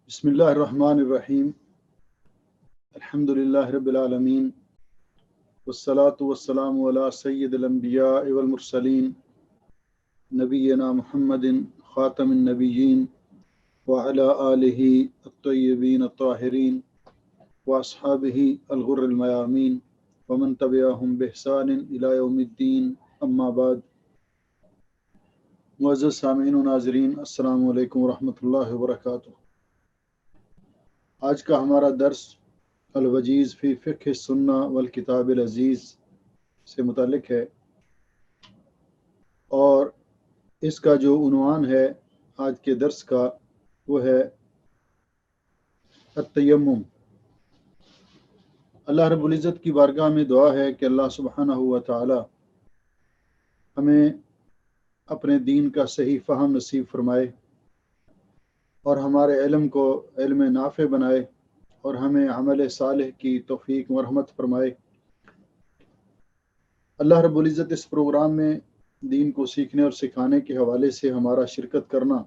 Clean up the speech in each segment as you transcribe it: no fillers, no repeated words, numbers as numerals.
بسم اللہ الرحمن الرحیم الحمد للہ رب العالمین والصلاة والسلام علی سید الانبیاء والمرسلین نبینا محمد خاتم النبیین وعلی آلہ الطیبین الطاہرین واصحابہ الغر المیامین ومن تبعہم بإحسان الی یوم الدین اما بعد۔ معزز سامعین و ناظرین، السلام علیکم ورحمۃ اللہ وبرکاتہ۔ آج کا ہمارا درس الوجیز فی فقہ السنہ والکتاب العزیز سے متعلق ہے، اور اس کا جو عنوان ہے آج کے درس کا وہ ہے التیمم۔ اللہ رب العزت کی بارگاہ میں دعا ہے کہ اللہ سبحانہ و تعالی ہمیں اپنے دین کا صحیح فہم نصیب فرمائے اور ہمارے علم کو علم نافع بنائے اور ہمیں عمل صالح کی توفیق و رحمت فرمائے۔ اللہ رب العزت اس پروگرام میں دین کو سیکھنے اور سکھانے کے حوالے سے ہمارا شرکت کرنا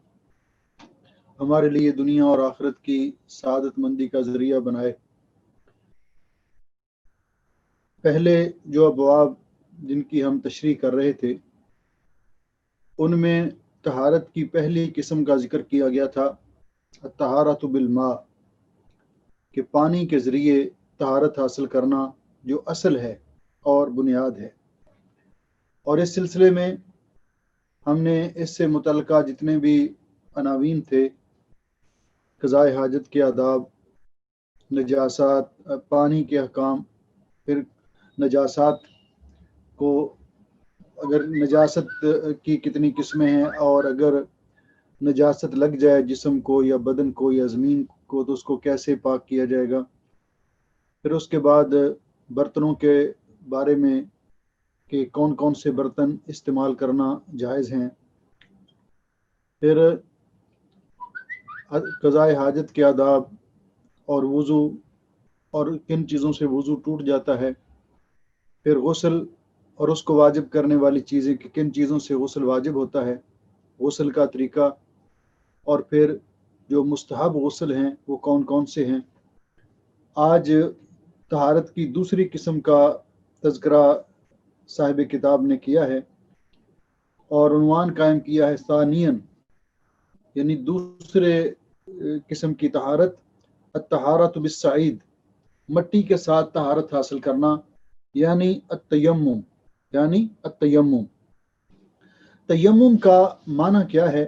ہمارے لیے دنیا اور آخرت کی سعادت مندی کا ذریعہ بنائے۔ پہلے جو ابواب جن کی ہم تشریح کر رہے تھے ان میں طہارت کی پہلی قسم کا ذکر کیا گیا تھا الطہارۃ بالماء، کہ پانی کے ذریعے طہارت حاصل کرنا جو اصل ہے اور بنیاد ہے۔ اور اس سلسلے میں ہم نے اس سے متعلقہ جتنے بھی عناوین تھے، قضاء حاجت کے آداب، نجاسات، پانی کے احکام، پھر نجاسات کو اگر نجاست کی کتنی قسمیں ہیں، اور اگر نجاست لگ جائے جسم کو یا بدن کو یا زمین کو تو اس کو کیسے پاک کیا جائے گا۔ پھر اس کے بعد برتنوں کے بارے میں کہ کون کون سے برتن استعمال کرنا جائز ہیں۔ پھر قضاء حاجت کے آداب اور وضو اور کن چیزوں سے وضو ٹوٹ جاتا ہے۔ پھر غسل اور اس کو واجب کرنے والی چیزیں کہ کن چیزوں سے غسل واجب ہوتا ہے، غسل کا طریقہ، اور پھر جو مستحب غسل ہیں وہ کون کون سے ہیں۔ آج طہارت کی دوسری قسم کا تذکرہ صاحب کتاب نے کیا ہے اور عنوان قائم کیا ہے ثانین، یعنی دوسرے قسم کی طہارت الطہارۃ بالصعید، مٹی کے ساتھ طہارت حاصل کرنا، یعنی التیمم۔ تیمم کا معنی کیا ہے؟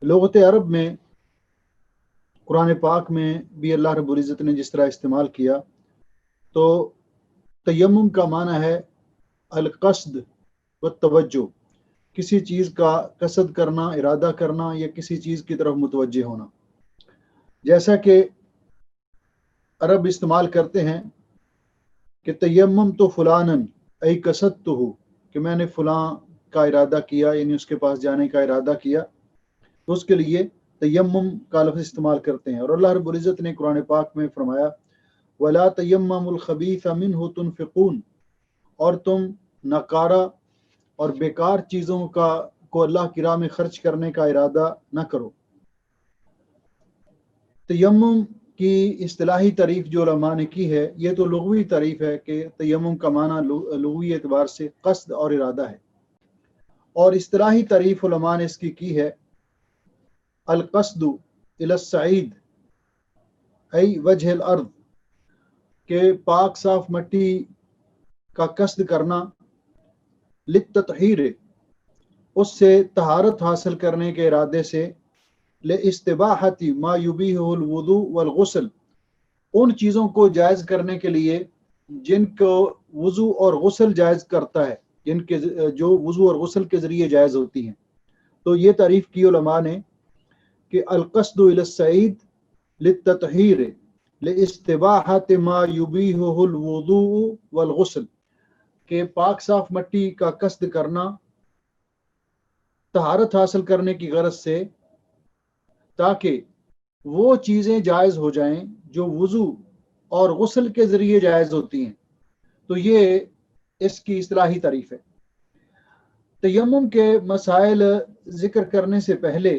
لغت عرب میں قرآن پاک میں بھی اللہ رب العزت نے جس طرح استعمال کیا تو تیمم کا معنی ہے القصد والتوجہ، کسی چیز کا قصد کرنا، ارادہ کرنا یا کسی چیز کی طرف متوجہ ہونا۔ جیسا کہ عرب استعمال کرتے ہیں کہ تیمم تو فلانن ای قصد تو ہو، کہ میں نے فلاں کا ارادہ کیا، یعنی اس کے پاس جانے کا ارادہ کیا، تو اس کے لیے تیمم کا لفظ استعمال کرتے ہیں۔ اور اللہ رب العزت نے قرآن پاک میں فرمایا وَلَا تَيَمَّمُوا الْخَبِيثَ مِنْهُ تُنْفِقُونَ، اور تم ناکارہ اور بیکار چیزوں کو اللہ کی راہ میں خرچ کرنے کا ارادہ نہ کرو۔ تیمم کی اصطلاحی تعریف جو علماء نے کی ہے یہ تو لغوی تعریف ہے کہ تیمم کا معنی لغوی اعتبار سے قصد اور ارادہ ہے، اور اصطلاحی تعریف علماء نے اس کی ہے القصد الی الصعید ای وجہ الارض، کہ پاک صاف مٹی کا قصد کرنا، للتطہیر، اس سے طہارت حاصل کرنے کے ارادے سے، لاستباحۃ ما یبیحہ الوضوء والغسل، ان چیزوں کو جائز کرنے کے لیے جن کو وضو اور غسل جائز کرتا ہے، جن کے جو وضو اور غسل کے ذریعے جائز ہوتی ہیں۔ تو یہ تعریف کی علماء نے کہ القصد الی الصعید للتطہیر لاستباحۃ ما یبیحہ الوضوء والغسل، کہ پاک صاف مٹی کا قصد کرنا طہارت حاصل کرنے کی غرض سے، تاکہ وہ چیزیں جائز ہو جائیں جو وضو اور غسل کے ذریعے جائز ہوتی ہیں۔ تو یہ اس کی اصطلاحی تعریف ہے۔ تیمم کے مسائل ذکر کرنے سے پہلے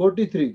43।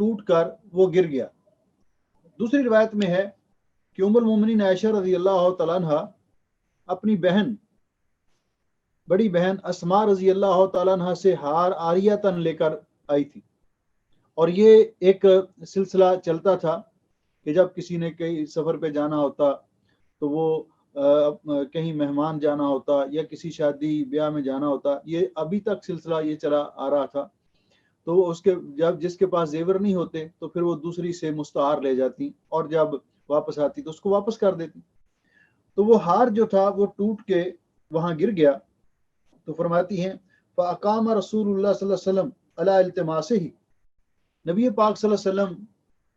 ٹوٹ کر وہ گر گیا۔ دوسری روایت میں ہے کہ ام المومنین عائشہ رضی اللہ تعالیٰ عنہ اپنی بہن بڑی بہن اسماء رضی اللہ تعالیٰ عنہ سے ہار عاریتاً لے کر آئی تھی، اور یہ ایک سلسلہ چلتا تھا کہ جب کسی نے کہیں سفر پہ جانا ہوتا تو وہ کہیں مہمان جانا ہوتا یا کسی شادی بیاہ میں جانا ہوتا، یہ ابھی تک سلسلہ یہ چلا آ رہا تھا، تو اس کے جب جس کے پاس زیور نہیں ہوتے تو پھر وہ دوسری سے مستعار لے جاتی، اور جب واپس آتی تو اس کو واپس کر دیتی۔ تو وہ ہار جو تھا وہ ٹوٹ کے وہاں گر گیا۔ تو فرماتی ہیں فَأَقَامَ رسول اللہ صلی اللہ علیہ وسلم علی التماسہ، نبی پاک صلی اللہ علیہ وسلم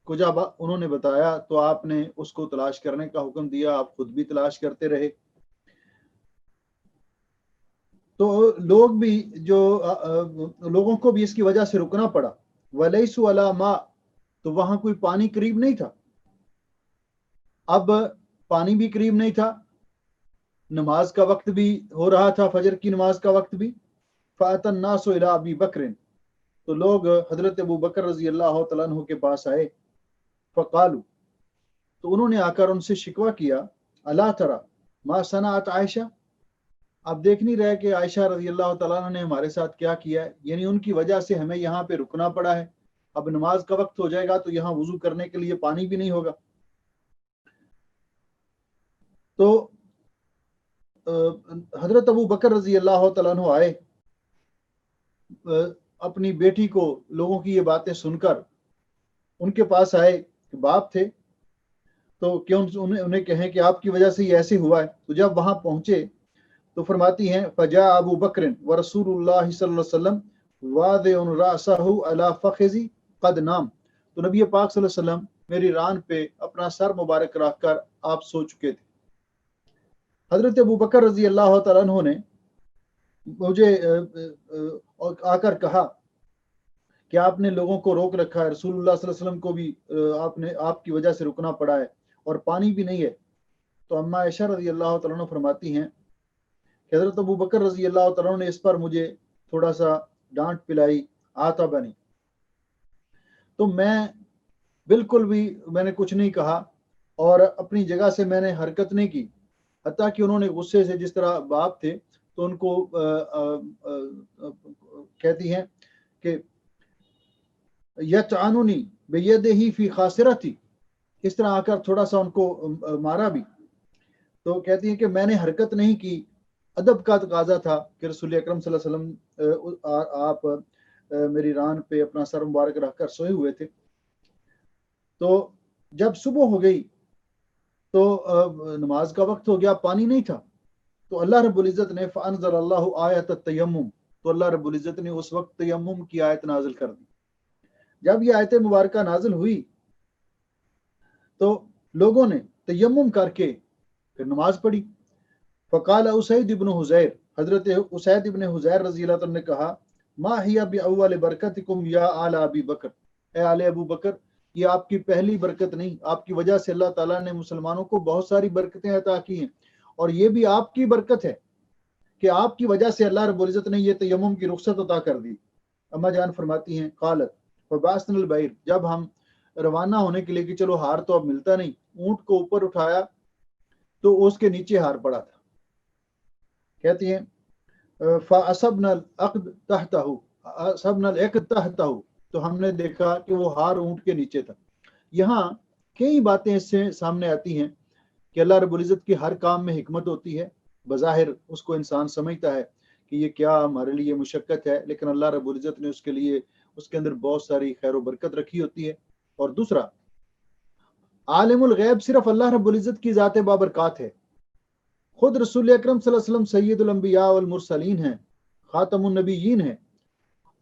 کو جب انہوں نے بتایا تو آپ نے اس کو تلاش کرنے کا حکم دیا، آپ خود بھی تلاش کرتے رہے۔ تو لوگ بھی جو لوگوں کو بھی اس کی وجہ سے رکنا پڑا۔ وَلَيْسُ عَلَى مَاء، تو وہاں کوئی پانی قریب نہیں تھا۔ اب پانی بھی قریب نہیں تھا، نماز کا وقت بھی ہو رہا تھا، فجر کی نماز کا وقت بھی۔ فَأَتَى النَّاسُ إِلَىٰ أَبِي بَكْرٍ، تو لوگ حضرت ابو بکر رضی اللہ تعالیٰ عنہ کے پاس آئے۔ فقالو، تو انہوں نے آ کر ان سے شکوہ کیا، الا ترى ما صنعت عائشہ، آپ دیکھ نہیں رہے کہ عائشہ رضی اللہ تعالیٰ عنہ نے ہمارے ساتھ کیا کیا ہے، یعنی ان کی وجہ سے ہمیں یہاں پہ رکنا پڑا ہے، اب نماز کا وقت ہو جائے گا تو یہاں وضو کرنے کے لیے پانی بھی نہیں ہوگا۔ تو حضرت ابو بکر رضی اللہ تعالیٰ عنہ آئے، اپنی بیٹی کو لوگوں کی یہ باتیں سن کر ان کے پاس آئے، کہ باپ تھے تو کیوں انہیں کہیں کہ آپ کی وجہ سے یہ ایسے ہوا ہے۔ تو جب وہاں پہنچے تو فرماتی ہیں فجاء ابو بکر ورسول اللہ صلی اللہ علیہ وسلم واضع رأسہ علی فخذی قد نام، تو نبی پاک صلی اللہ علیہ وسلم میری ران پہ اپنا سر مبارک رکھ کر آپ سو چکے تھے۔ حضرت ابو بکر رضی اللہ تعالیٰ عنہ نے مجھے آ کر کہا کہ آپ نے لوگوں کو روک رکھا ہے، رسول اللہ صلی اللہ علیہ وسلم کو بھی آپ کی وجہ سے رکنا پڑا ہے، اور پانی بھی نہیں ہے۔ تو اما عائشہ رضی اللہ تعالیٰ عنہ فرماتی ہیں کہ حضرت ابو بکر رضی اللہ تعالیٰ عنہ نے اس پر مجھے تھوڑا سا ڈانٹ پلائی، آتا بنی، تو میں بالکل بھی میں نے کچھ نہیں کہا اور اپنی جگہ سے میں نے حرکت نہیں کی، حتیٰ کہ انہوں نے غصے سے، جس طرح باپ تھے تو ان کو کہتی ہیں کہ یطعننی بیدہ فی خاصرتی، اس طرح آ کر تھوڑا سا ان کو مارا بھی۔ تو کہتی ہیں کہ میں نے حرکت نہیں کی، ادب کا تقاضا تھا کہ رسول اکرم صلی اللہ علیہ وسلم آپ میری ران پہ اپنا سر مبارک رکھ کر سوئے ہوئے تھے۔ تو جب صبح ہو گئی تو نماز کا وقت ہو گیا، پانی نہیں تھا، تو اللہ رب العزت نے فانزل اللہ آیت التیمم، تو اللہ رب العزت نے اس وقت تیمم کی آیت نازل کر دی۔ جب یہ آیت مبارکہ نازل ہوئی تو لوگوں نے تیمم کر کے پھر نماز پڑھی۔ فقال اسید ابن حزیر، حضرت اسید ابن حزیر رضی اللہ عنہ نے کہا ما ہی باول برکتکم یا آل ابی بکر، اے آل ابو بکر، یہ آپ کی پہلی برکت نہیں، آپ کی وجہ سے اللہ تعالیٰ نے مسلمانوں کو بہت ساری برکتیں عطا کی ہیں، اور یہ بھی آپ کی برکت ہے کہ آپ کی وجہ سے اللہ رب العزت نے یہ تیمم کی رخصت عطا کر دی۔ اما جان فرماتی ہیں قالت فبعثنا البعیر، جب ہم روانہ ہونے کے لیے کہ چلو ہار تو اب ملتا نہیں، اونٹ کو اوپر اٹھایا تو اس کے نیچے ہار پڑا تھا۔ کہتی ہیں فاصبنا العقد تحتہ، اصبنا العقد تحتہ، تو ہم نے دیکھا کہ وہ ہار اونٹ کے نیچے تھا۔ یہاں کئی باتیں اس سے سامنے آتی ہیں کہ اللہ رب العزت کی ہر کام میں حکمت ہوتی ہے۔ بظاہر اس کو انسان سمجھتا ہے کہ یہ کیا ہمارے لیے مشقت ہے، لیکن اللہ رب العزت نے اس کے اندر بہت ساری خیر و برکت رکھی ہوتی ہے۔ اور دوسرا، عالم الغیب صرف اللہ رب العزت کی ذات بابرکات ہے۔ خود رسول اکرم صلی اللہ علیہ وسلم سید الانبیاء والمرسلین ہیں، خاتم النبیین ہیں،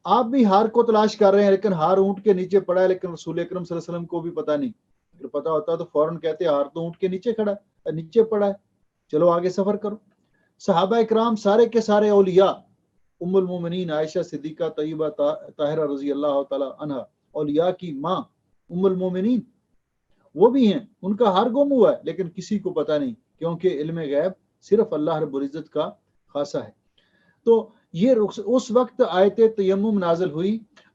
آپ بھی ہار کو تلاش کر رہے ہیں، لیکن ہار اونٹ کے نیچے پڑا ہے، لیکن رسول اکرم صلی اللہ علیہ وسلم کو بھی پتہ نہیں۔ اگر پتہ ہوتا تو فوراً کہتے ہار تو اونٹ کے نیچے کھڑا ہے، نیچے پڑا ہے، چلو آگے سفر کرو۔ صحابہ اکرام سارے کے سارے اولیاء، ام المومنین عائشہ صدیقہ طیبہ طاہرہ رضی اللہ تعالی عنہ، اولیاء کی ماں ام المومنین، وہ بھی ہیں، ان کا ہار گم ہوا ہے لیکن کسی کو پتہ نہیں، کیونکہ علم غیب صرف اللہ رب العزت کا خاصہ ہے۔ تو یہ اس وقت آیت تیمم نازل ہوئی،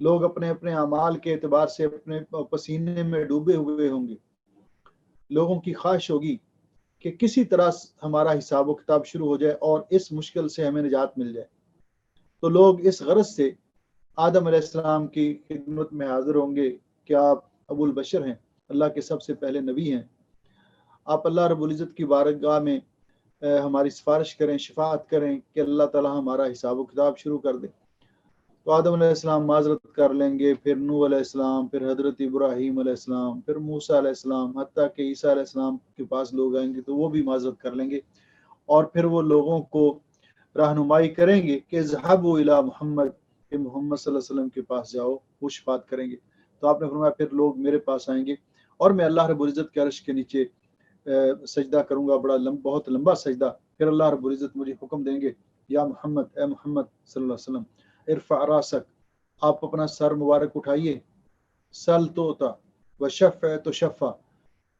لوگ اپنے اپنے اعمال کے اعتبار سے اپنے پسینے میں ڈوبے ہوئے ہوں گے. لوگوں کی خواہش ہوگی کہ کسی طرح ہمارا حساب و کتاب شروع ہو جائے اور اس مشکل سے ہمیں نجات مل جائے. تو لوگ اس غرض سے آدم علیہ السلام کی خدمت میں حاضر ہوں گے کہ آپ ابو البشر ہیں، اللہ کے سب سے پہلے نبی ہیں، آپ اللہ رب العزت کی بارگاہ میں ہماری سفارش کریں، شفاعت کریں کہ اللہ تعالیٰ ہمارا حساب و کتاب شروع کر دے. تو آدم علیہ السلام معذرت کر لیں گے، پھر نوح علیہ السلام، پھر حضرت ابراہیم علیہ السلام، پھر موسیٰ علیہ السلام، حتیٰ کہ عیسیٰ علیہ السلام کے پاس لوگ آئیں گے تو وہ بھی معذرت کر لیں گے، اور پھر وہ لوگوں کو رہنمائی کریں گے کہ ذهبوا الی محمد، کہ محمد صلی اللہ علیہ وسلم کے پاس جاؤ، وہ شفاعت کریں گے. تو آپ نے فرمایا پھر لوگ میرے پاس آئیں گے اور میں اللہ رب العزت کے عرش کے نیچے سجدہ کروں گا، بہت لمبا سجدہ. پھر اللہ رب العزت مجھے حکم دیں گے، یا محمد، اے محمد صلی اللہ علیہ وسلم، ارفع راسک، آپ اپنا سر مبارک اٹھائیے، سل توتا وشفع تشفع،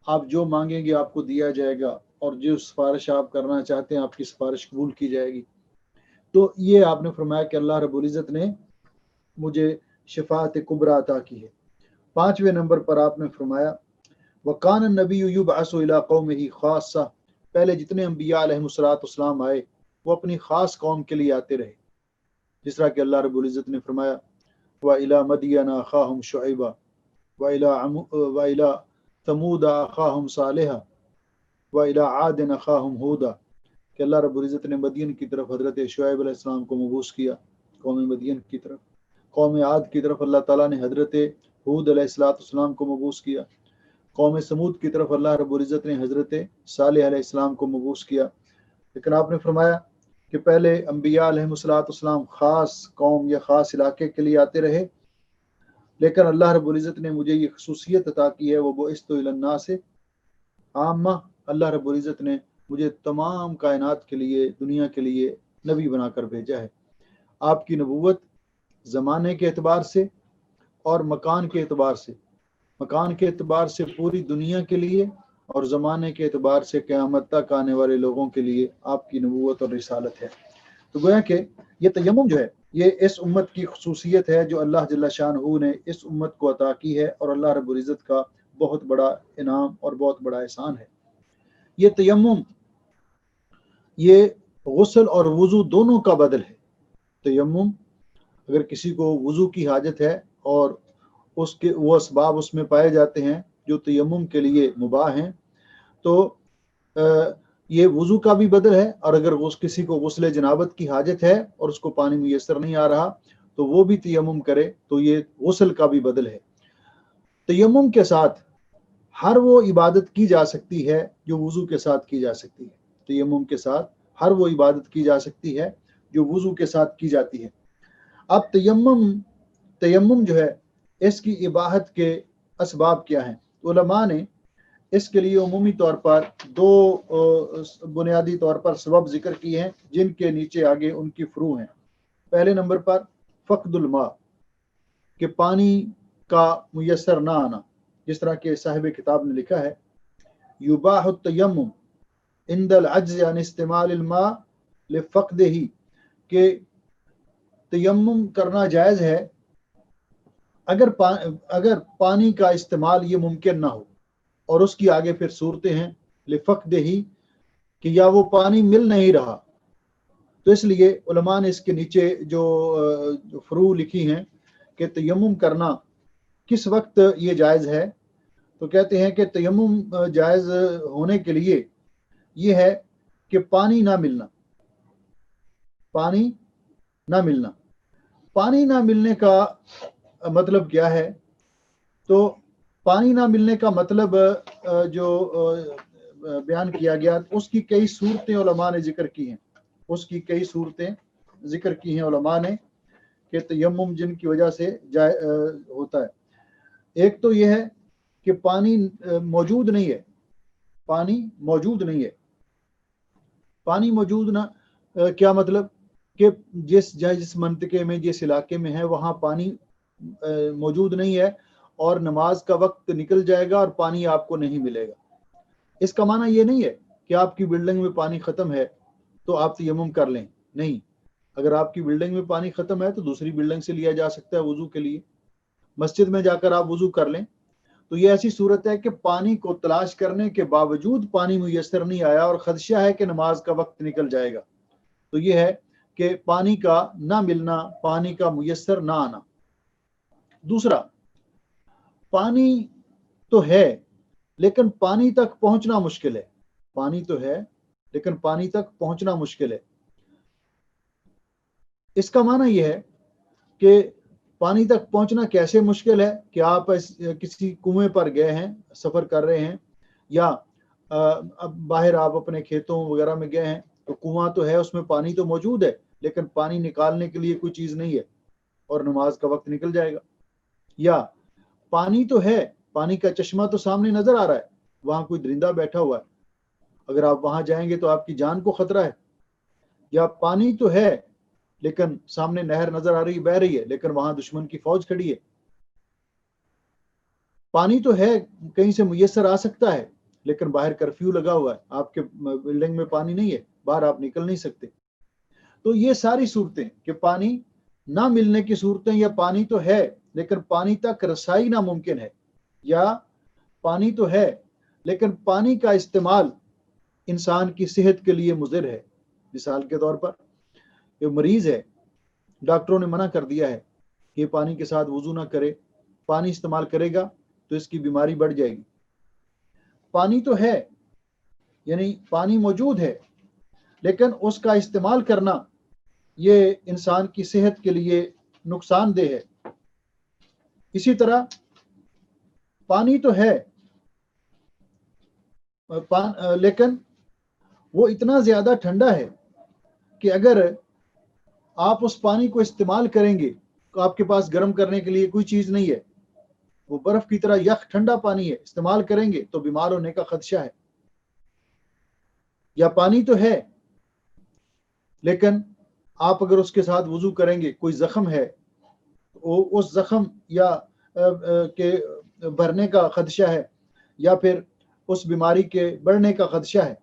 آپ جو مانگیں گے آپ کو دیا جائے گا، اور جو سفارش آپ کرنا چاہتے ہیں آپ کی سفارش قبول کی جائے گی. تو یہ آپ نے فرمایا کہ اللہ رب العزت نے مجھے شفاعت کبریٰ عطا کی ہے. 5ویں نمبر پر آپ نے فرمایا وَقَانَ النَّبِيُّ يُبْعَثُ إِلَىٰ قَوْمِهِ خَاصَّةً، پہلے جتنے انبیاء علیہم السلام آئے وہ اپنی خاص قوم کے لیے آتے رہے، جس طرح کہ اللہ رب العزت نے فرمایا وَإِلَىٰ مَدْيَنَ أَخَاهُمْ شُعَيْبًا وَإِلَىٰ ثَمُودَ أَخَاهُمْ صَالِحًا وَإِلَىٰ عَادٍ أَخَاهُمْ هُودًا، کہ اللہ رب العزت نے مدین کی طرف حضرت شعیب علیہ السلام کو مبعوث کیا، قوم مدین کی طرف. قوم عاد کی طرف اللہ تعالیٰ نے حضرت ہود علیہ السلام کو مبعوث کیا. قوم سمود کی طرف اللہ رب العزت نے حضرت صالح علیہ السلام کو مبعوث کیا. لیکن آپ نے فرمایا کہ پہلے انبیاء علیہ السلام خاص قوم یا خاص علاقے کے لیے آتے رہے، لیکن اللہ رب العزت نے مجھے یہ خصوصیت عطا کی ہے، وہ بعثت الی الناس عامہ، اللہ رب العزت نے مجھے تمام کائنات کے لیے، دنیا کے لیے نبی بنا کر بھیجا ہے. آپ کی نبوت زمانے کے اعتبار سے اور مکان کے اعتبار سے پوری دنیا کے لیے، اور زمانے کے اعتبار سے قیامت تک آنے والے لوگوں کے لیے آپ کی نبوت اور رسالت ہے. تو گویا کہ یہ تیمم جو ہے یہ اس امت کی خصوصیت ہے جو اللہ جل شانہ نے اس امت کو عطا کی ہے، اور اللہ رب العزت کا بہت بڑا انعام اور بہت بڑا احسان ہے. یہ تیمم یہ غسل اور وضو دونوں کا بدل ہے. تیمم اگر کسی کو وضو کی حاجت ہے اور اس کے وہ اسباب اس میں پائے جاتے ہیں جو تیمم کے لیے مباح ہیں، تو یہ وضو کا بھی بدل ہے. اور اگر کسی کو غسل جنابت کی حاجت ہے اور اس کو پانی میسر نہیں آ رہا تو وہ بھی تیمم کرے، تو یہ غسل کا بھی بدل ہے. تیمم کے ساتھ ہر وہ عبادت کی جا سکتی ہے جو وضو کے ساتھ کی جا سکتی ہے. تیمم کے ساتھ ہر وہ عبادت کی جا سکتی ہے جو وضو کے ساتھ کی جاتی ہے. اب تیمم جو ہے اس کی اباحت کے اسباب کیا ہیں؟ علماء نے اس کے لیے عمومی طور پر 2 بنیادی طور پر سبب ذکر کیے ہیں، جن کے نیچے آگے ان کی فروع ہیں. پہلے نمبر پر فقد الماء، کہ پانی کا میسر نہ آنا، جس طرح کہ صاحب کتاب نے لکھا ہے یباح التیمم عند العجز عن استعمال الماء لفقدہ، کہ تیمم کرنا جائز ہے اگر پانی کا استعمال یہ ممکن نہ ہو، اور اس کی آگے پھر صورتیں ہیں لفقدہ، کہ یا وہ پانی مل نہیں رہا. تو اس لیے علماء نے اس کے نیچے جو فروع لکھی ہیں کہ تیمم کرنا کس وقت یہ جائز ہے، تو کہتے ہیں کہ تیمم جائز ہونے کے لیے یہ ہے کہ پانی نہ ملنا. پانی نہ ملنے کا مطلب کیا ہے؟ تو پانی نہ ملنے کا مطلب جو بیان کیا گیا اس کی کئی صورتیں علماء نے ذکر کی ہیں. علماء نے کہ تیمم جن کی وجہ سے ہوتا ہے. ایک تو یہ ہے کہ پانی موجود نہیں ہے. پانی موجود نہ کیا مطلب؟ کہ جس منطقے میں، جس علاقے میں ہے وہاں پانی موجود نہیں ہے، اور نماز کا وقت نکل جائے گا اور پانی آپ کو نہیں ملے گا. اس کا معنی یہ نہیں ہے کہ آپ کی بلڈنگ میں پانی ختم ہے تو آپ تیمم کر لیں، نہیں. اگر آپ کی بلڈنگ میں پانی ختم ہے تو دوسری بلڈنگ سے لیا جا سکتا ہے وضو کے لیے. مسجد میں جا کر آپ وضو کر لیں. تو یہ ایسی صورت ہے کہ پانی کو تلاش کرنے کے باوجود پانی میسر نہیں آیا اور خدشہ ہے کہ نماز کا وقت نکل جائے گا. تو یہ ہے کہ پانی کا نہ ملنا، پانی کا میسر نہ آنا. دوسرا، پانی تو ہے لیکن پانی تک پہنچنا مشکل ہے. پانی تو ہے لیکن پانی تک پہنچنا مشکل ہے. اس کا معنی یہ ہے کہ پانی تک پہنچنا کیسے مشکل ہے کہ آپ کسی کنویں پر گئے ہیں، سفر کر رہے ہیں، یا باہر آپ اپنے کھیتوں وغیرہ میں گئے ہیں، تو کنواں تو ہے، اس میں پانی تو موجود ہے لیکن پانی نکالنے کے لیے کوئی چیز نہیں ہے اور نماز کا وقت نکل جائے گا. یا پانی تو ہے، پانی کا چشمہ تو سامنے نظر آ رہا ہے، وہاں کوئی درندہ بیٹھا ہوا ہے، اگر آپ وہاں جائیں گے تو آپ کی جان کو خطرہ ہے. یا پانی تو ہے لیکن سامنے نہر نظر آ رہی بہ رہی ہے لیکن وہاں دشمن کی فوج کھڑی ہے. پانی تو ہے، کہیں سے میسر آ سکتا ہے لیکن باہر کرفیو لگا ہوا ہے، آپ کے بلڈنگ میں پانی نہیں ہے، باہر آپ نکل نہیں سکتے. تو یہ ساری صورتیں کہ پانی نہ ملنے کی صورتیں، یا پانی تو ہے لیکن پانی تک رسائی ناممکن ہے، یا پانی تو ہے لیکن پانی کا استعمال انسان کی صحت کے لیے مضر ہے. مثال کے طور پر یہ مریض ہے، ڈاکٹروں نے منع کر دیا ہے کہ یہ پانی کے ساتھ وضو نہ کرے، پانی استعمال کرے گا تو اس کی بیماری بڑھ جائے گی. پانی تو ہے، یعنی پانی موجود ہے لیکن اس کا استعمال کرنا یہ انسان کی صحت کے لیے نقصان دہ ہے. اسی طرح پانی تو ہے لیکن وہ اتنا زیادہ ٹھنڈا ہے کہ اگر آپ اس پانی کو استعمال کریں گے تو آپ کے پاس گرم کرنے کے لیے کوئی چیز نہیں ہے، وہ برف کی طرح یخ ٹھنڈا پانی ہے، استعمال کریں گے تو بیمار ہونے کا خدشہ ہے. یا پانی تو ہے لیکن آپ اگر اس کے ساتھ وضو کریں گے، کوئی زخم ہے، اس زخم یا کے بھرنے کا خدشہ ہے، یا پھر اس بیماری کے بڑھنے کا خدشہ ہے.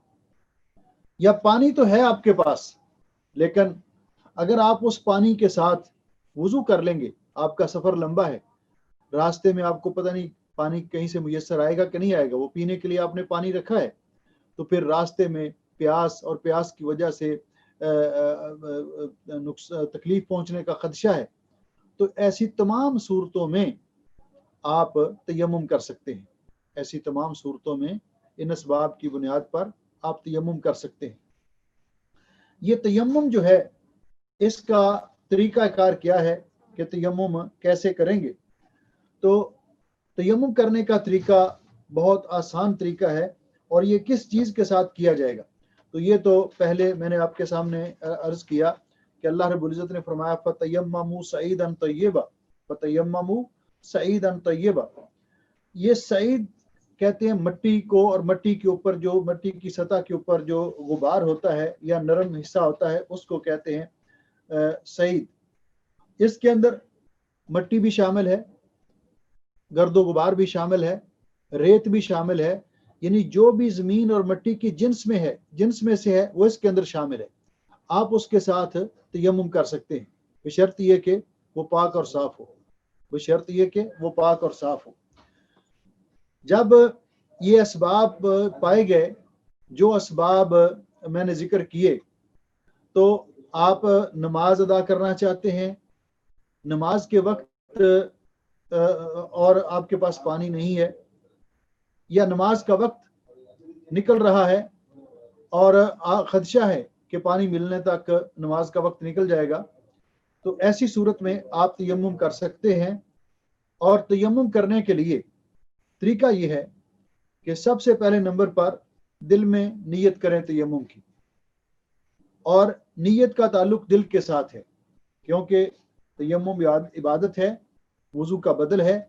یا پانی تو ہے آپ کے پاس لیکن اگر آپ اس پانی کے ساتھ وضو کر لیں گے، آپ کا سفر لمبا ہے، راستے میں آپ کو پتہ نہیں پانی کہیں سے میسر آئے گا کہ نہیں آئے گا، وہ پینے کے لیے آپ نے پانی رکھا ہے، تو پھر راستے میں پیاس اور پیاس کی وجہ سے تکلیف پہنچنے کا خدشہ ہے. تو ایسی تمام صورتوں میں آپ تیمم کر سکتے ہیں. ایسی تمام صورتوں میں ان اسباب کی بنیاد پر آپ تیمم کر سکتے ہیں. یہ تیمم جو ہے، اس کا طریقہ کار کیا ہے کہ تیمم کیسے کریں گے؟ تو تیمم کرنے کا طریقہ بہت آسان طریقہ ہے، اور یہ کس چیز کے ساتھ کیا جائے گا؟ تو یہ تو پہلے میں نے آپ کے سامنے عرض کیا کہ اللہ رب العزت نے فرمایا فَتَيَمَّمُوا سَعِيدًا طَيِّبًا، فَتَيَمَّمُوا سَعِيدًا طَيِّبًا. یہ سعید کہتے ہیں مٹی کو، اور مٹی کے اوپر جو مٹی کی سطح کے اوپر جو غبار ہوتا ہے یا نرم حصہ ہوتا ہے اس کو کہتے ہیں سعید. اس کے اندر مٹی بھی شامل ہے، گرد و غبار بھی شامل ہے، ریت بھی شامل ہے، یعنی جو بھی زمین اور مٹی کی جنس میں سے ہے وہ اس کے اندر شامل ہے. آپ اس کے ساتھ تیمم کر سکتے ہیں، بشرط یہ کہ وہ پاک اور صاف ہو، بشرط یہ کہ وہ پاک اور صاف ہو. جب یہ اسباب پائے گئے، جو اسباب میں نے ذکر کیے، تو آپ نماز ادا کرنا چاہتے ہیں، نماز کے وقت اور آپ کے پاس پانی نہیں ہے، یا نماز کا وقت نکل رہا ہے اور خدشہ ہے کہ پانی ملنے تک نماز کا وقت نکل جائے گا، تو ایسی صورت میں آپ تیمم کر سکتے ہیں. اور تیمم کرنے کے لیے طریقہ یہ ہے کہ سب سے پہلے نمبر پر دل میں نیت کریں تیمم کی، اور نیت کا تعلق دل کے ساتھ ہے، کیونکہ تیمم عبادت ہے، وضو کا بدل ہے،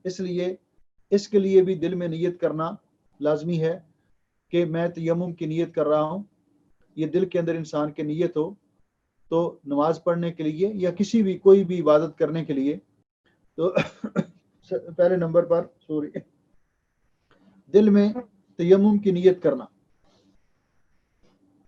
اس لیے اس کے لیے بھی دل میں نیت کرنا لازمی ہے کہ میں تیمم کی نیت کر رہا ہوں. یہ دل کے اندر انسان کی نیت ہو تو نماز پڑھنے کے لیے یا کسی بھی کوئی بھی عبادت کرنے کے لیے، تو پہلے نمبر پر دل میں تیمم کی نیت کرنا.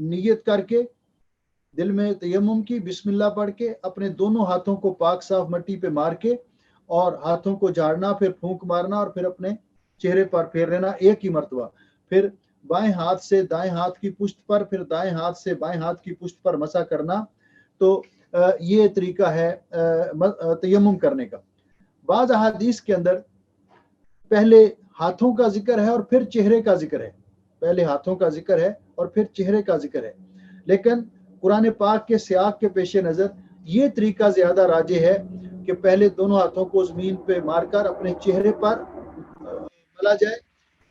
نیت کر کے دل میں تیمم کی، بسم اللہ پڑھ کے اپنے دونوں ہاتھوں کو پاک صاف مٹی پہ مار کے اور ہاتھوں کو جھاڑنا، پھر پھونک مارنا اور پھر اپنے چہرے پر پھیر لینا ایک ہی مرتبہ، پھر بائیں ہاتھ سے دائیں ہاتھ کی پشت پر، پھر دائیں ہاتھ سے بائیں ہاتھ کی پشت پر مسح کرنا۔ تو یہ طریقہ ہے تیمم کرنے کا۔ بعض احادیث کے اندر پہلے ہاتھوں کا ذکر ہے اور پھر چہرے کا ذکر ہے، پہلے ہاتھوں کا ذکر ہے اور پھر چہرے کا ذکر ہے، لیکن قرآن پاک کے سیاق کے پیش نظر یہ طریقہ زیادہ راجح ہے کہ پہلے دونوں ہاتھوں کو زمین پہ مار کر اپنے چہرے پر ملا جائے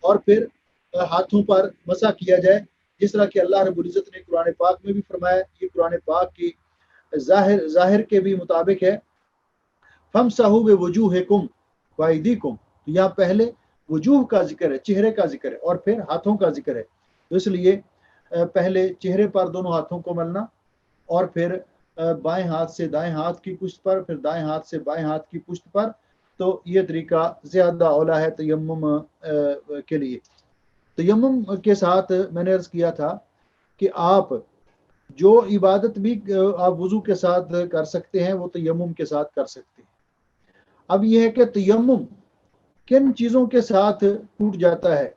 اور پھر ہاتھوں پر مسح کیا جائے، جس طرح کہ اللہ رب العزت نے قرآن پاک میں بھی فرمایا۔ یہ قرآن پاک کی ظاہر کے بھی مطابق ہے، فَامْسَحُوا بِوُجُوهِكُمْ وَأَيْدِيكُمْ، یہاں پہلے وجوہ کا ذکر ہے، چہرے کا ذکر ہے، اور پھر ہاتھوں کا ذکر ہے، تو اس لیے پہلے چہرے پر دونوں ہاتھوں کو ملنا اور پھر بائیں ہاتھ سے دائیں ہاتھ کی پشت پر، پھر دائیں ہاتھ سے بائیں ہاتھ کی پشت پر، تو یہ طریقہ زیادہ اولا ہے تیمم کے لیے۔ تیمم کے ساتھ میں نے عرض کیا تھا کہ آپ جو عبادت بھی آپ وضو کے ساتھ کر سکتے ہیں وہ تیمم کے ساتھ کر سکتے ہیں۔ اب یہ ہے کہ تیمم کن چیزوں کے ساتھ ٹوٹ جاتا ہے،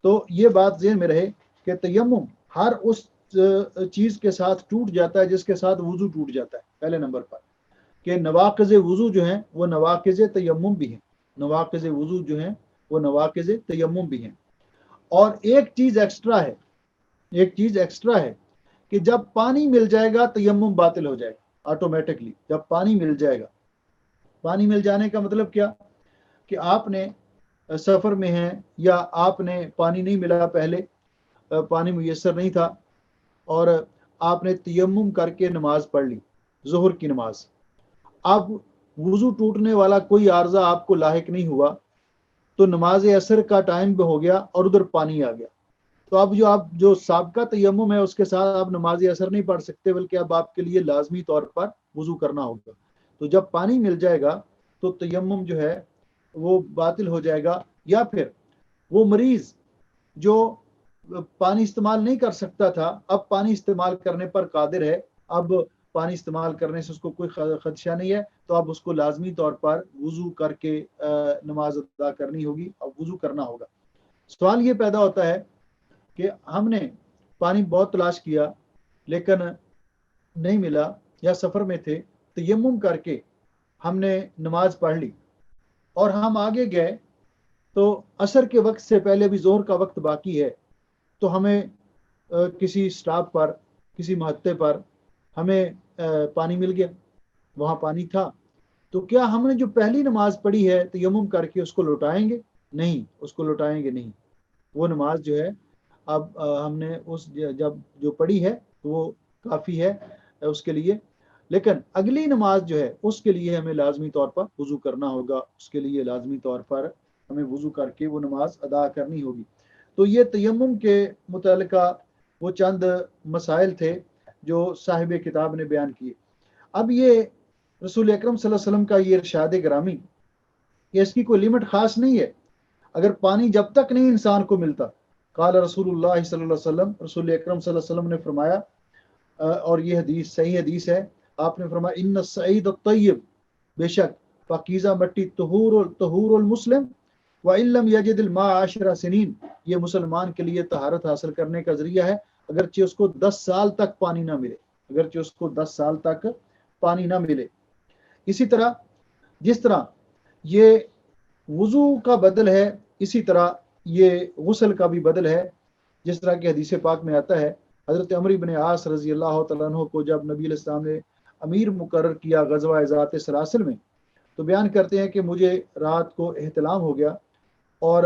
تو یہ بات ذہن میں رہے کہ تیمم ہر اس چیز کے ساتھ ٹوٹ جاتا ہے جس کے ساتھ وضو ٹوٹ جاتا ہے، پہلے نمبر پر، کہ نواقض وضو جو ہیں وہ نواقض تیمم بھی ہیں، نواقض وضو جو ہیں وہ نواقض تیمم بھی ہیں۔ اور ایک چیز ایکسٹرا ہے کہ جب پانی مل جائے گا تیمم باطل ہو جائے گا آٹومیٹکلی، جب پانی مل جائے گا۔ پانی مل جانے کا مطلب کیا کہ آپ نے سفر میں ہیں یا آپ نے پانی نہیں ملا، پہلے پانی میسر نہیں تھا اور آپ نے تیمم کر کے نماز پڑھ لی، ظہر کی نماز، اب وضو ٹوٹنے والا کوئی عارضہ آپ کو لاحق نہیں ہوا، تو نماز عصر کا ٹائم بھی ہو گیا اور ادھر پانی آ گیا، تو اب جو سابقہ تیمم ہے اس کے ساتھ آپ نماز عصر نہیں پڑھ سکتے، بلکہ اب آپ کے لیے لازمی طور پر وضو کرنا ہوگا۔ تو جب پانی مل جائے گا تو تیمم جو ہے وہ باطل ہو جائے گا، یا پھر وہ مریض جو پانی استعمال نہیں کر سکتا تھا اب پانی استعمال کرنے پر قادر ہے، اب پانی استعمال کرنے سے اس کو کوئی خدشہ نہیں ہے، تو اب اس کو لازمی طور پر وضو کر کے نماز ادا کرنی ہوگی اور وضو کرنا ہوگا۔ سوال یہ پیدا ہوتا ہے کہ ہم نے پانی بہت تلاش کیا لیکن نہیں ملا، یا سفر میں تھے، تیمم کر کے ہم نے نماز پڑھ لی اور ہم آگے گئے تو عصر کے وقت سے پہلے بھی ظہر کا وقت باقی ہے، تو ہمیں کسی سٹاپ پر، کسی محطے پر ہمیں پانی مل گیا، وہاں پانی تھا، تو کیا ہم نے جو پہلی نماز پڑھی ہے تیمم کر کے اس کو لوٹائیں گے؟ نہیں، اس کو لوٹائیں گے نہیں، وہ نماز جو ہے اب ہم نے جب جو پڑھی ہے وہ کافی ہے اس کے لیے، لیکن اگلی نماز جو ہے اس کے لیے ہمیں لازمی طور پر وضو کرنا ہوگا، اس کے لیے لازمی طور پر ہمیں وضو کر کے وہ نماز ادا کرنی ہوگی۔ تو یہ تیمم کے متعلقہ وہ چند مسائل تھے جو صاحب کتاب نے بیان کیے۔ اب یہ رسول اکرم صلی اللہ علیہ وسلم کا یہ ارشاد گرامی، یہ اس کی کوئی لیمٹ خاص نہیں ہے، اگر پانی جب تک نہیں انسان کو ملتا، قال رسول اللہ صلی اللہ علیہ وسلم، رسول اکرم صلی اللہ علیہ وسلم نے فرمایا، اور یہ حدیث صحیح حدیث ہے، آپ نے فرمایا ان السعید الطیب، بے شک پاکیزہ مٹی طہور المسلم وَإِن لَمْ يَجِدِ الْمَاءَ 10 سنین، یہ مسلمان کے لیے طہارت حاصل کرنے کا ذریعہ ہے، اگرچہ اس کو 10 سال تک پانی نہ ملے، اگرچہ اس کو 10 سال تک پانی نہ ملے۔ اسی طرح جس طرح یہ وضو کا بدل ہے، اسی طرح یہ غسل کا بھی بدل ہے، جس طرح کہ حدیث پاک میں آتا ہے، حضرت عمرو بن عاص رضی اللہ تعالیٰ عنہ کو جب نبی علیہ السلام نے امیر مقرر کیا غزوہ ذات سلاسل میں، تو بیان کرتے ہیں کہ مجھے رات کو احتلام ہو گیا اور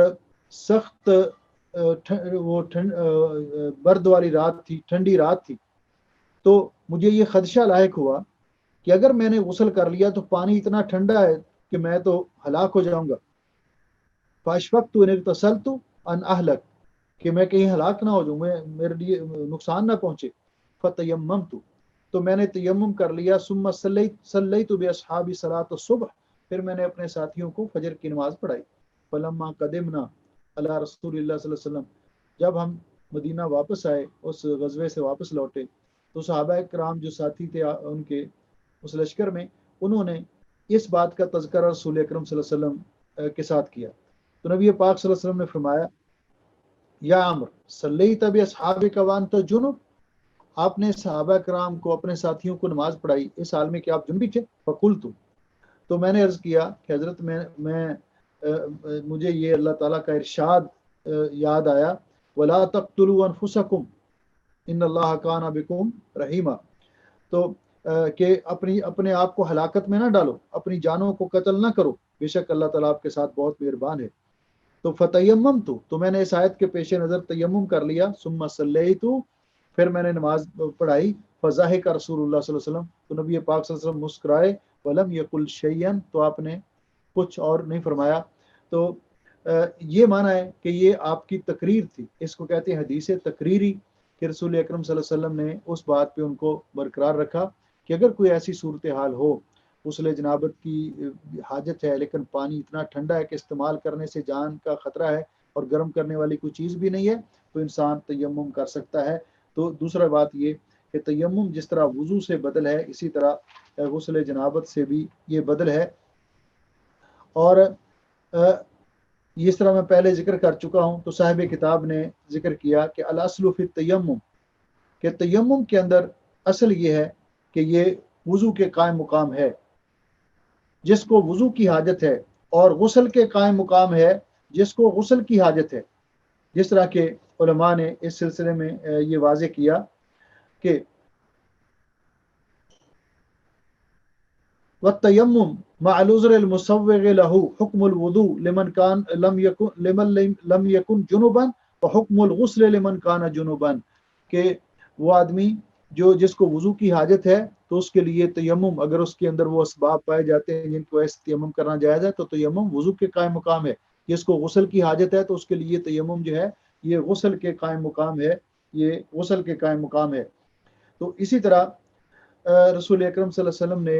سخت برد والی رات تھی، ٹھنڈی رات تھی، تو مجھے یہ خدشہ لاحق ہوا کہ اگر میں نے غسل کر لیا تو پانی اتنا ٹھنڈا ہے کہ میں تو ہلاک ہو جاؤں گا، فاشفقت ان اغتسلت ان اہلک، کہ میں کہیں ہلاک نہ ہو جاؤں، میرے لیے نقصان نہ پہنچے، فتیممت، تو میں نے تیمم کر لیا، ثم صلیت باصحابی صلاۃ الصبح، پھر میں نے اپنے ساتھیوں کو فجر کی نماز پڑھائی، فلما قدمنا علی رسول اللہ صلی اللہ علیہ وسلم، جب ہم مدینہ واپس آئے، اس غزوے سے واپس لوٹے، تو صحابہ کرام جو ساتھی تھے ان کے اس لشکر میں، انہوں نے اس بات کا تذکرہ رسول اکرم صلی اللہ علیہ وسلم کے ساتھ کیا. تو نبی پاک صلی اللہ علیہ وسلم نے فرمایا یا عمر صلیت باصحابک وانت جنب، آپ نے صحابہ کرام کو، اپنے ساتھیوں کو نماز پڑھائی اس حال میں کہ آپ جنبی تھے؟ فقلت، تو میں نے عرض کیا کہ حضرت مجھے یہ اللہ تعالیٰ کا ارشاد یاد آیا، ولا تقتلوا انفسکم ان اللہ کان بکم رحیما، تو کہ اپنے آپ کو ہلاکت میں نہ ڈالو، اپنی جانوں کو قتل نہ کرو، بے شک اللہ تعالیٰ آپ کے ساتھ بہت مہربان ہے. تو فتیممت، تو میں نے اس آیت کے پیش نظر تیمم کر لیا، ثم صلیت، پھر میں نے نماز پڑھائی، فضحک رسول اللہ صلی اللہ علیہ وسلم، تو نبی پاک صلی اللہ علیہ وسلم مسکرائے، ولم یقل شیئا، تو آپ نے کچھ اور نہیں فرمایا. تو یہ معنی ہے کہ یہ آپ کی تقریر تھی، اس کو کہتے ہیں حدیث تقریری، کہ رسول اکرم صلی اللہ علیہ وسلم نے اس بات پہ ان کو برقرار رکھا کہ اگر کوئی ایسی صورتحال ہو، غسل جنابت کی حاجت ہے لیکن پانی اتنا ٹھنڈا ہے کہ استعمال کرنے سے جان کا خطرہ ہے اور گرم کرنے والی کوئی چیز بھی نہیں ہے، تو انسان تیمم کر سکتا ہے. تو دوسرا بات یہ کہ تیمم جس طرح وضو سے بدل ہے، اسی طرح غسل جنابت سے بھی یہ بدل ہے. اور اس طرح میں پہلے ذکر کر چکا ہوں، تو صاحب کتاب نے ذکر کیا کہ الاصل فی التیمم، کہ تیمم کے اندر اصل یہ ہے کہ یہ وضو کے قائم مقام ہے، جس کو وضو کی حاجت ہے، اور غسل کے قائم مقام ہے جس کو غسل کی حاجت ہے. جس طرح کے علماء نے اس سلسلے میں یہ واضح کیا کہ والتیمم مع العذر المسوغ له حکم الوضوء لمن كان لم يكن جنبا وحکم الغسل لمن كان جنبا، کہ وہ آدمی جس کو وضو کی حاجت ہے تو اس کے لیے تیمم، اگر اس کے اندر وہ اسباب پائے جاتے ہیں جن کو ایسے تیمم کرنا جائز ہے، تو تیمم وضو کے قائم مقام ہے. جس کو غسل کی حاجت ہے تو اس کے لیے تیمم جو ہے یہ غسل کے قائم مقام ہے، یہ غسل کے قائم مقام ہے. تو اسی طرح رسول اکرم صلی اللہ علیہ وسلم نے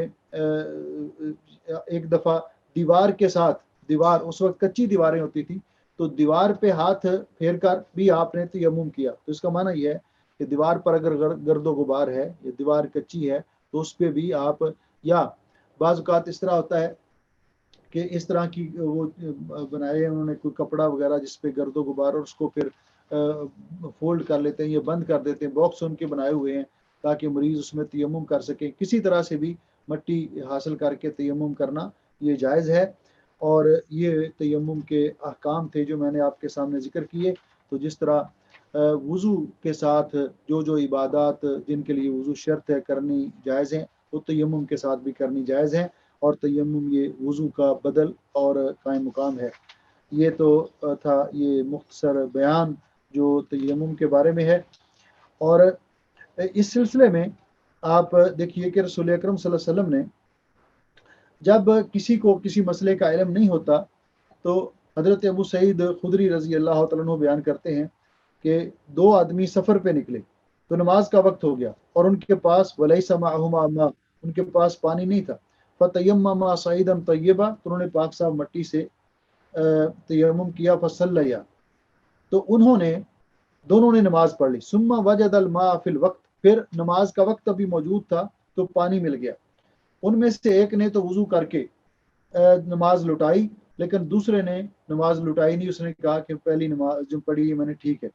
ایک دفعہ دیوار کے ساتھ، دیوار اس وقت کچی دیواریں ہوتی تھیں، تو دیوار پہ ہاتھ پھیر کر بھی آپ نے تیمم کیا. تو اس کا معنی یہ ہے کہ دیوار پر اگر گرد و غبار ہے یا دیوار کچی ہے تو اس پہ بھی آپ، یا بعض اوقات اس طرح ہوتا ہے کہ اس طرح کی وہ بنائے انہوں نے کوئی کپڑا وغیرہ جس پہ گرد و غبار، اور اس کو پھر فولڈ کر لیتے ہیں یا بند کر دیتے ہیں، باکس ان کے بنائے ہوئے ہیں تاکہ مریض اس میں تیمم کر سکے. کسی طرح سے بھی مٹی حاصل کر کے تیمم کرنا یہ جائز ہے. اور یہ تیمم کے احکام تھے جو میں نے آپ کے سامنے ذکر کیے. تو جس طرح وضو کے ساتھ جو عبادات جن کے لیے وضو شرط ہے کرنی جائز ہیں، وہ تیمم کے ساتھ بھی کرنی جائز ہیں، اور تیمم یہ وضو کا بدل اور قائم مقام ہے. یہ تو تھا یہ مختصر بیان جو تیمم کے بارے میں ہے. اور اس سلسلے میں آپ دیکھیے کہ رسول اکرم صلی اللہ علیہ وسلم نے جب کسی کو کسی مسئلے کا علم نہیں ہوتا تو حضرت ابو سعید خدری رضی اللہ تعالیٰ عنہ بیان کرتے ہیں کہ دو آدمی سفر پہ نکلے تو نماز کا وقت ہو گیا اور ان کے پاس ولیس معہما ماء، ان کے پاس پانی نہیں تھا. فتیمما صعیدا طیبا، تو انہوں نے پاک صاحب مٹی سے تیمم کیا. فصلیا، تو انہوں نے دونوں نے نماز پڑھ لی. ثم وجد الماء فی الوقت، پھر نماز کا وقت ابھی موجود تھا تو پانی مل گیا. ان میں سے ایک نے تو وضو کر کے نماز لٹائی، لیکن دوسرے نے نماز لٹائی نہیں. اس نے کہا کہ پہلی نماز جو پڑھی میں نے ٹھیک ہے.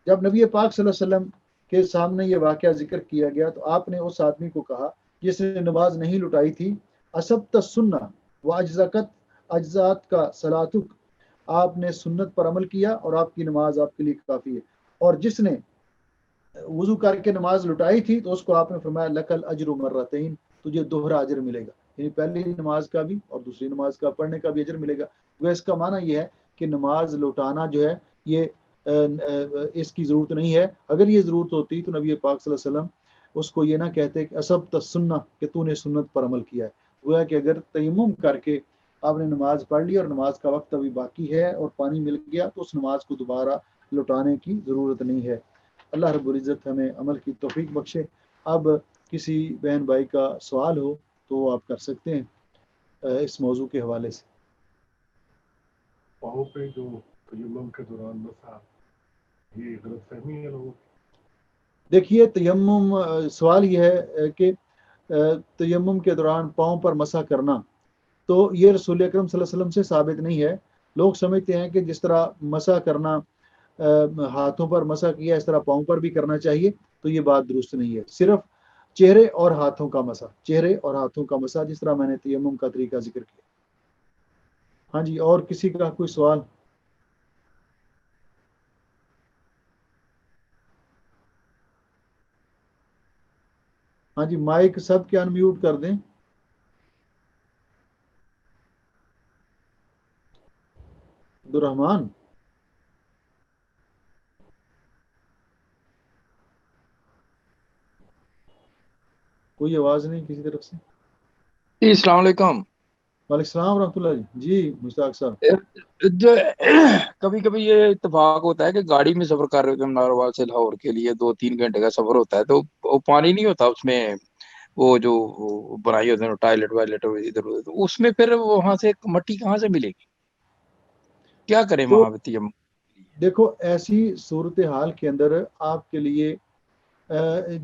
جب نبی پاک صلی اللہ علیہ وسلم کے سامنے یہ واقعہ ذکر کیا گیا تو آپ نے اس آدمی کو کہا جس نے نماز نہیں لٹائی تھی، اصبت السنہ واجزکت اجزات کا صلاتک، آپ نے سنت پر عمل کیا اور آپ کی نماز آپ کے لیے کافی ہے. اور جس نے وضو کر کے نماز لٹائی تھی تو اس کو آپ نے فرمایا لکل اجر مرتین، تجھے دوہرا اجر ملے گا، یعنی پہلی نماز کا بھی اور دوسری نماز کا پڑھنے کا بھی اجر ملے گا. وہ اس کا معنی یہ ہے کہ نماز لوٹانا جو ہے یہ اس کی ضرورت نہیں ہے. اگر یہ ضرورت ہوتی تو نبی پاک صلی اللہ علیہ وسلم اس کو یہ نہ کہتے کہ اصبت السنہ، کہ تو نے سنت پر عمل کیا ہے. وہ ہے کہ اگر تیمم کر کے آپ نے نماز پڑھ لی اور نماز کا وقت ابھی باقی ہے اور پانی مل گیا تو اس نماز کو دوبارہ لوٹانے کی ضرورت نہیں ہے. اللہ رب العزت ہمیں عمل کی توفیق بخشے. اب کسی بہن بھائی کا سوال ہو تو آپ کر سکتے ہیں اس موضوع کے حوالے سے. پاؤں پہ جو تیمم کے دوران مسا یہ غلط فہمی ہے لوگوں کی. دیکھیے تیمم، سوال یہ ہے کہ تیمم کے دوران پاؤں پر مسح کرنا، تو یہ رسول اکرم صلی اللہ علیہ وسلم سے ثابت نہیں ہے. لوگ سمجھتے ہیں کہ جس طرح مسح کرنا ہاتھوں پر مسح کیا اس طرح پاؤں پر بھی کرنا چاہیے، تو یہ بات درست نہیں ہے. صرف چہرے اور ہاتھوں کا مسح، چہرے اور ہاتھوں کا مسح، جس طرح میں نے تیمم کا طریقہ ذکر کیا. ہاں جی، اور کسی کا کوئی سوال؟ ہاں جی، مائک سب کے انمیوٹ کر دیں. عبدالرحمان، کوئی آواز نہیں کسی طرف سے. جی السلام علیکم. وعلیکم السلام ورحمۃ اللہ جی مشتاق صاحب. جو کبھی کبھی یہ اتفاق ہوتا ہے کہ گاڑی میں سفر کر رہے ہوتے ہیں ناروال سے لاہور کے لیے 2-3 گھنٹے کا سفر ہوتا ہے، تو وہ پانی نہیں ہوتا اس میں، وہ جو بنائی ہوتے ہیں ٹوائلٹ وائلٹ ادھر ادھر، تو اس میں پھر وہاں سے مٹی کہاں سے ملے گی؟ کیا کریں تو وہاں پہ تیمم؟ دیکھو ایسی صورتحال کے اندر آپ کے لیے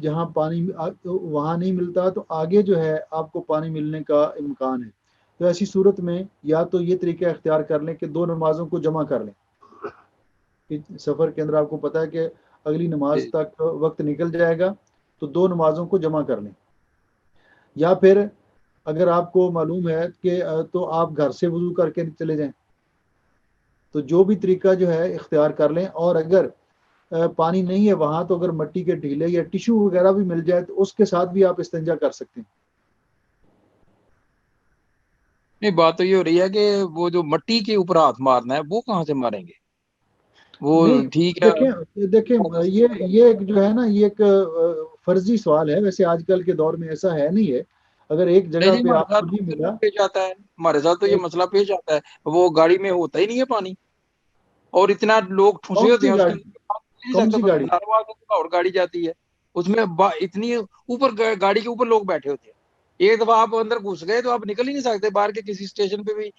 جہاں پانی وہاں نہیں ملتا تو آگے جو ہے آپ کو پانی ملنے کا امکان ہے. تو ایسی صورت میں یا تو یہ طریقہ اختیار کر لیں کہ 2 نمازوں کو جمع کر لیں. کہ سفر کے اندر آپ کو پتا ہے کہ اگلی نماز تک وقت نکل جائے گا، تو 2 نمازوں کو جمع کر لیں. یا پھر اگر آپ کو معلوم ہے کہ تو آپ گھر سے وضو کر کے چلے جائیں. تو جو بھی طریقہ جو ہے اختیار کر لیں. اور اگر پانی نہیں ہے وہاں تو اگر مٹی کے ڈھیلے یا ٹیشو وغیرہ بھی مل جائے تو اس کے ساتھ بھی آپ استنجا کر سکتے ہیں. نہیں، بات تو یہ ہو رہی ہے کہ وہ جو مٹی کے اوپر ہاتھ مارنا ہے وہ کہاں سے ماریں گے؟ وہ نہیں ٹھیک ہے. دیکھیں یہ جو ہے نا، یہ ایک فرضی سوال ہے. ویسے آج کل کے دور میں ایسا ہے نہیں ہے. اگر ایک نہیں جگہ نہیں، پہ ہمارے آپ کو ساتھ نہیں ملا، پیش آتا ہے، ہمارے ساتھ تو یہ مسئلہ پیش آتا ہے، وہ گاڑی میں ہوتا ہی نہیں ہے پانی، اور اتنا لوگ ٹھنسے کون ہوتے سی ہیں اس کے گاڑی، اندر، نہیں کون سی سکتے. گاڑی؟ ناروا سے اور گاڑی جاتی ہے اس میں اتنی اوپر، گاڑی کے اوپر لوگ بیٹھے ہوتے ہیں. ایک دفعہ آپ اندر گھس گئے تو آپ نکل ہی نہیں سکتے باہر کے کسی اسٹیشن پہ بھی.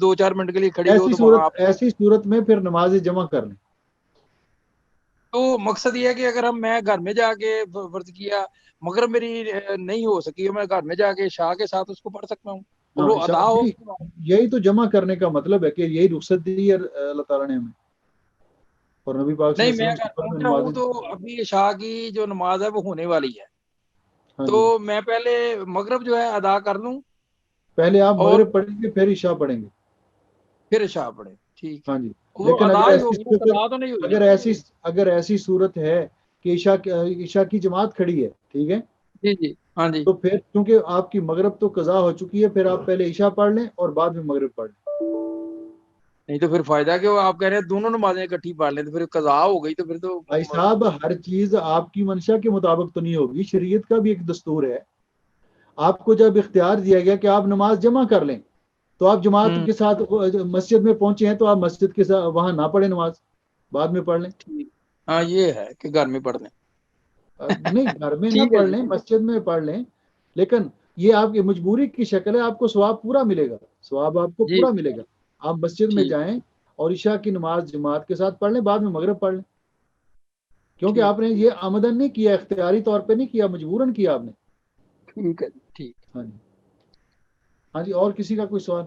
2-4 منٹ کے لیے کھڑی ہو تو وہاں آپ، ایسی صورت میں پھر نماز جمع کر لیں. تو مقصد یہ ہے کہ اگر میں گھر میں جا کے فرض کیا مگر میری نہیں ہو سکی، میں گھر میں جا کے شاہ کے ساتھ اس کو پڑھ سکتا ہوں اور وہ ادا ہو. یہی تو جمع کرنے کا مطلب ہے کہ یہی رخصت دی ہے اللہ تعالیٰ نے ہمیں. اور نبی پاک صلی نہیں، اللہ میں علیہ وسلم اگر سفر میں پہنچ رہا ہوں نماز. تو ابھی عشاء کی جو نماز ہے وہ ہونے والی ہے، ہاں تو جی، میں پہلے مغرب جو ہے ادا کر لوں پہلے آپ اور مغرب پڑھیں گے پھر عشاء پڑھیں گے. پھر عشاء پڑھیں. ٹھیک ہے، ہاں جی، وہ لیکن ادا ہی ہوگی نا، قضا تو نہیں ہوگی نا. اگر ایسی صورت ہے کہ عشاء کی جماعت کھڑی ہے، ٹھیک ہے، جی جی ہاں جی. تو پھر کیونکہ آپ کی مغرب تو قضا ہو چکی ہے، پھر آپ پہلے عشاء پڑھ لیں اور بعد میں مغرب پڑھ لیں. نہیں تو پھر فائدہ کہ آپ کہہ رہے ہیں دونوں نمازیں اکٹھی پڑھ لیں، تو پھر قضا ہو گئی، تو پھر تو بھائی صاحب ہر چیز آپ کی منشا کے مطابق تو نہیں ہوگی. شریعت کا بھی ایک دستور ہے. آپ کو جب اختیار دیا گیا کہ آپ نماز جمع کر لیں، تو آپ جماعت کے ساتھ مسجد میں پہنچے ہیں تو آپ مسجد کے ساتھ وہاں نہ پڑھیں نماز، بعد میں پڑھ لیں. ٹھیک. ہاں یہ ہے کہ گھر میں پڑھ لیں. نہیں گھر میں نہ ٹھیک ہے پڑھ جی. لیں، مسجد میں پڑھ لیں، لیکن یہ آپ کی مجبوری کی شکل ہے. آپ کو ثواب پورا ملے گا، ثواب آپ کو جی پورا ملے گا. آپ مسجد میں ٹھیک جائیں اور عشاء کی نماز جماعت کے ساتھ پڑھ لیں، بعد میں مغرب پڑھ لیں. کیونکہ ٹھیک آپ نے یہ آمدن نہیں کیا، اختیاری طور پہ نہیں کیا، مجبوراً کیا آپ نے. ٹھیک ہے ٹھیک. ہاں جی، ہاں جی، اور کسی کا کوئی سوال؟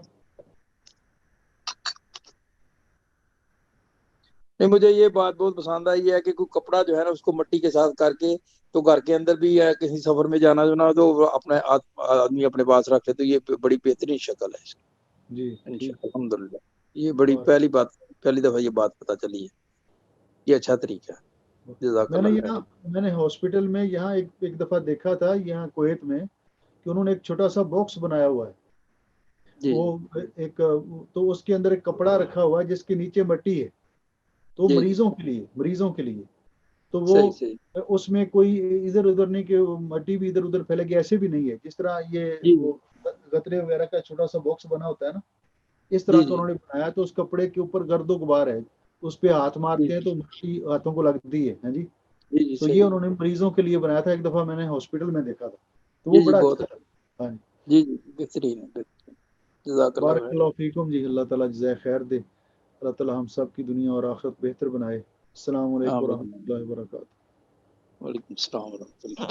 نہیں، مجھے یہ بات بہت پسند آئی ہے کہ کوئی کپڑا جو ہے نا اس کو مٹی کے ساتھ کر کے تو گھر کے اندر بھی ہے کسی سفر میں جانا جو تو اپنے آدمی اپنے پاس رکھے، تو یہ بڑی بہترین شکل ہے اس کی. جی ٹھیک ہے. الحمدللہ یہ بڑی پہلی دفعہ یہ بات پتہ چلی ہے. یہ اچھا طریقہ ہے. جزاک میں نے اللہ. میں نے ہاسپٹل میں یہاں ایک دفعہ دیکھا تھا یہاں کویت میں کہ انہوں نے ایک چھوٹا سا باکس بنایا ہوا ہے. جی وہ ایک تو اس کے اندر ایک کپڑا رکھا ہوا ہے جس کے نیچے مٹی ہے، تو جی مریضوں کے لیے تو وہ صحیح صحیح. اس میں کوئی ادھر ادھر نہیں کہ مٹی بھی ادھر ادھر پھیلے گی، ایسے بھی نہیں ہے جس طرح یہ جی وہ گترے وغیرہ کا چھوٹا سا باکس بنا ہوتا ہے نا، اس طرح جی کا جی انہوں نے بنایا. تو اس کپڑے کے اوپر گرد و غبار ہے، اس پہ ہاتھ جی مارتے ہیں تو مٹی ہاتھوں کو لگتی ہے. ہاں جی، جی جی تو یہ صحیح. انہوں نے مریضوں کے لیے بنایا تھا. ایک دفعہ میں نے ہاسپٹل میں دیکھا تھا تو وہ جی جی بڑا بہت اچھا اچھا. تھا. ہاں جی، جی جی بہترین ہے. جزاک اللہ بارک خیر. اللہ فیکم جی. اللہ تعالیٰ جزائے خیر دے. اللہ تعالیٰ ہم سب کی دنیا اور آخرت بہتر بنائے. السلام علیکم ہاں ورحمۃ اللہ وبرکاتہ. وعلیکم السلام ورحمۃ اللہ.